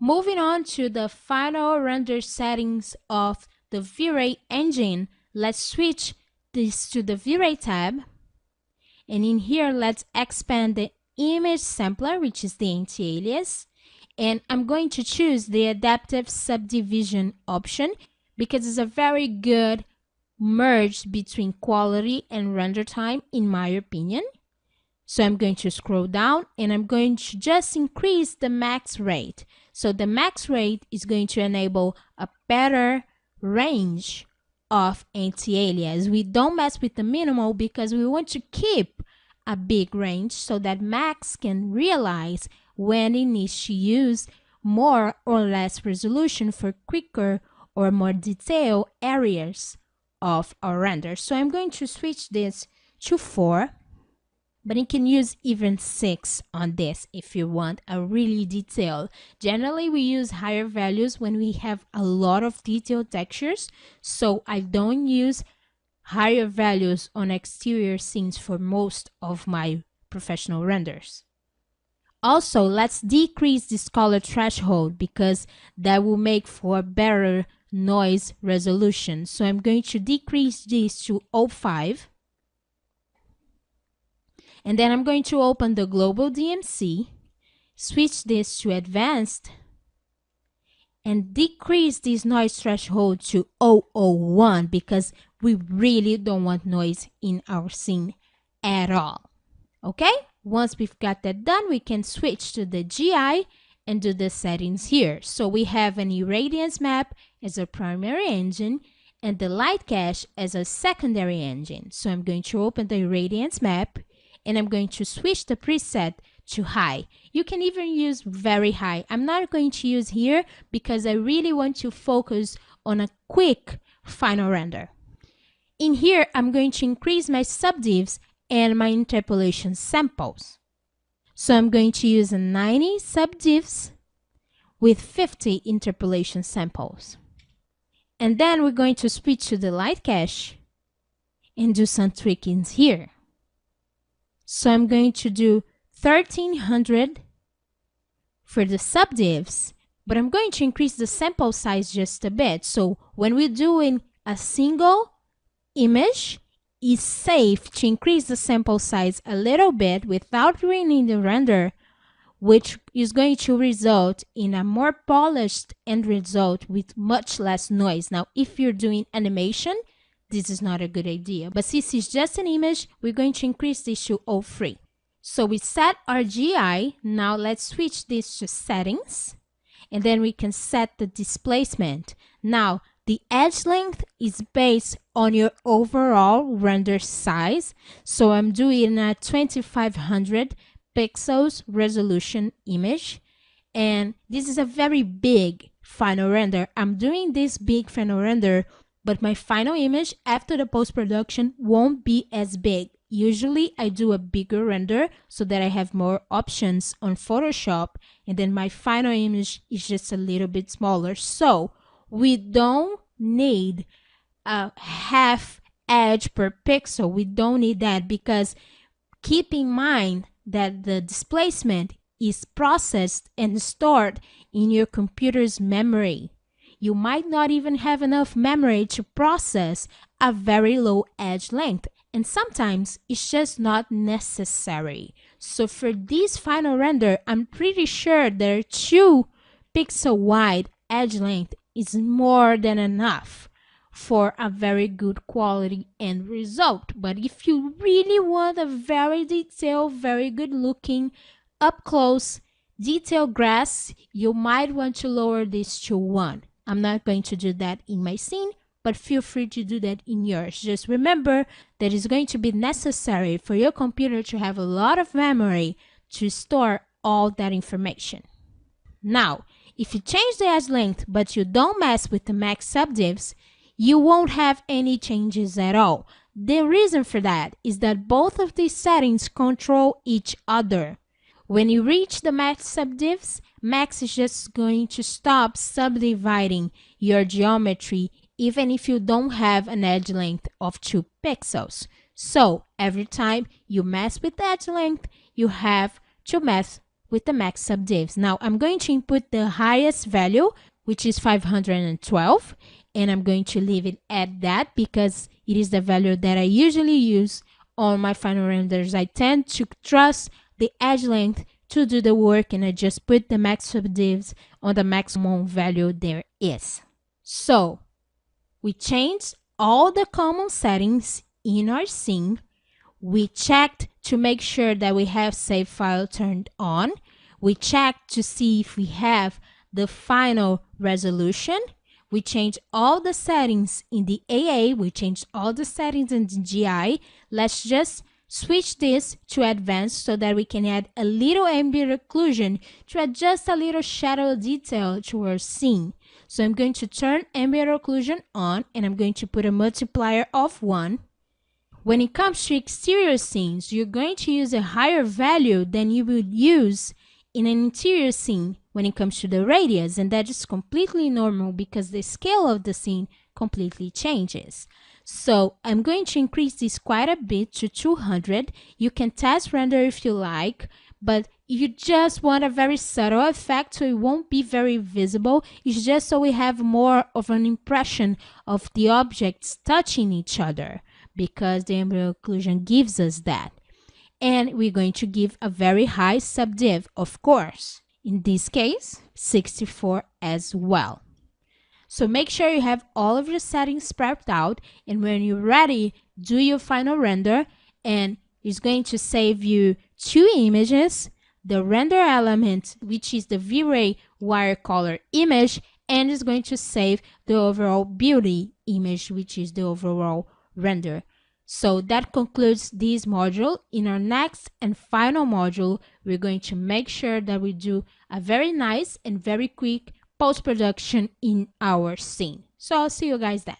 Moving on to the final render settings of the V-Ray engine, let's switch this to the V-Ray tab. And in here, let's expand the image sampler, which is the anti-alias. And I'm going to choose the adaptive subdivision option because it's a very good merge between quality and render time, in my opinion. So I'm going to scroll down and I'm going to just increase the max rate. So the max rate is going to enable a better range of anti-alias. We don't mess with the minimal because we want to keep a big range so that Max can realize when it needs to use more or less resolution for quicker or more detailed areas of our render. So I'm going to switch this to 4, but you can use even 6 on this if you want a really detailed. Generally, we use higher values when we have a lot of detailed textures, so I don't use higher values on exterior scenes for most of my professional renders. Also, let's decrease this color threshold because that will make for better noise resolution. So I'm going to decrease this to 0.5. And then I'm going to open the global DMC, switch this to advanced, and decrease this noise threshold to 0.01 because we really don't want noise in our scene at all. Okay? Once we've got that done, we can switch to the GI and do the settings here. So we have an irradiance map as a primary engine and the light cache as a secondary engine. So I'm going to open the irradiance map and I'm going to switch the preset to high. You can even use very high. I'm not going to use here because I really want to focus on a quick final render. In here, I'm going to increase my subdivs and my interpolation samples. So I'm going to use a 90 subdivs with 50 interpolation samples. And then we're going to switch to the light cache and do some tweakings here. So I'm going to do 1300 for the subdivs, but I'm going to increase the sample size just a bit. So when we're doing a single image, it's safe to increase the sample size a little bit without ruining the render, which is going to result in a more polished end result with much less noise. Now, if you're doing animation, this is not a good idea. But since it's just an image, we're going to increase this to 0.3. So we set our GI. Now let's switch this to settings. And then we can set the displacement. Now, the edge length is based on your overall render size. So I'm doing a 2500 pixels resolution image. And this is a very big final render. I'm doing this big final render, but my final image after the post-production won't be as big. Usually I do a bigger render so that I have more options on Photoshop, and then my final image is just a little bit smaller. So we don't need a half edge per pixel. We don't need that because keep in mind that the displacement is processed and stored in your computer's memory. You might not even have enough memory to process a very low edge length, and sometimes it's just not necessary. So for this final render, I'm pretty sure that 2 pixel wide edge length is more than enough for a very good quality end result. But if you really want a very detailed, very good looking, up close, detailed grass, you might want to lower this to 1. I'm not going to do that in my scene, but feel free to do that in yours. Just remember that it's going to be necessary for your computer to have a lot of memory to store all that information. Now, if you change the edge length, but you don't mess with the max subdivs, you won't have any changes at all. The reason for that is that both of these settings control each other. When you reach the max subdivs, Max is just going to stop subdividing your geometry even if you don't have an edge length of 2 pixels. So every time you mess with edge length, you have to mess with the max subdivs. Now I'm going to input the highest value, which is 512, and I'm going to leave it at that because it is the value that I usually use on my final renders. I tend to trust the edge length to do the work, and I just put the max subdivs on the maximum value there is. So we changed all the common settings in our scene. We checked to make sure that we have save file turned on. We checked to see if we have the final resolution. We changed all the settings in the AA. We changed all the settings in the GI. Let's just switch this to advanced so that we can add a little ambient occlusion to add just a little shadow detail to our scene. So I'm going to turn ambient occlusion on, and I'm going to put a multiplier of 1. When it comes to exterior scenes, you're going to use a higher value than you would use in an interior scene when it comes to the radius, and that is completely normal because the scale of the scene completely changes. So I'm going to increase this quite a bit to 200. You can test render if you like, but you just want a very subtle effect so it won't be very visible. It's just so we have more of an impression of the objects touching each other, because the ambient occlusion gives us that. And we're going to give a very high subdiv, of course. In this case, 64 as well. So make sure you have all of your settings prepped out, and when you're ready, do your final render, and it's going to save you 2 images, the render element, which is the V-Ray wire color image, and it's going to save the overall beauty image, which is the overall render. So that concludes this module. In our next and final module, we're going to make sure that we do a very nice and very quick post-production in our scene. So I'll see you guys then.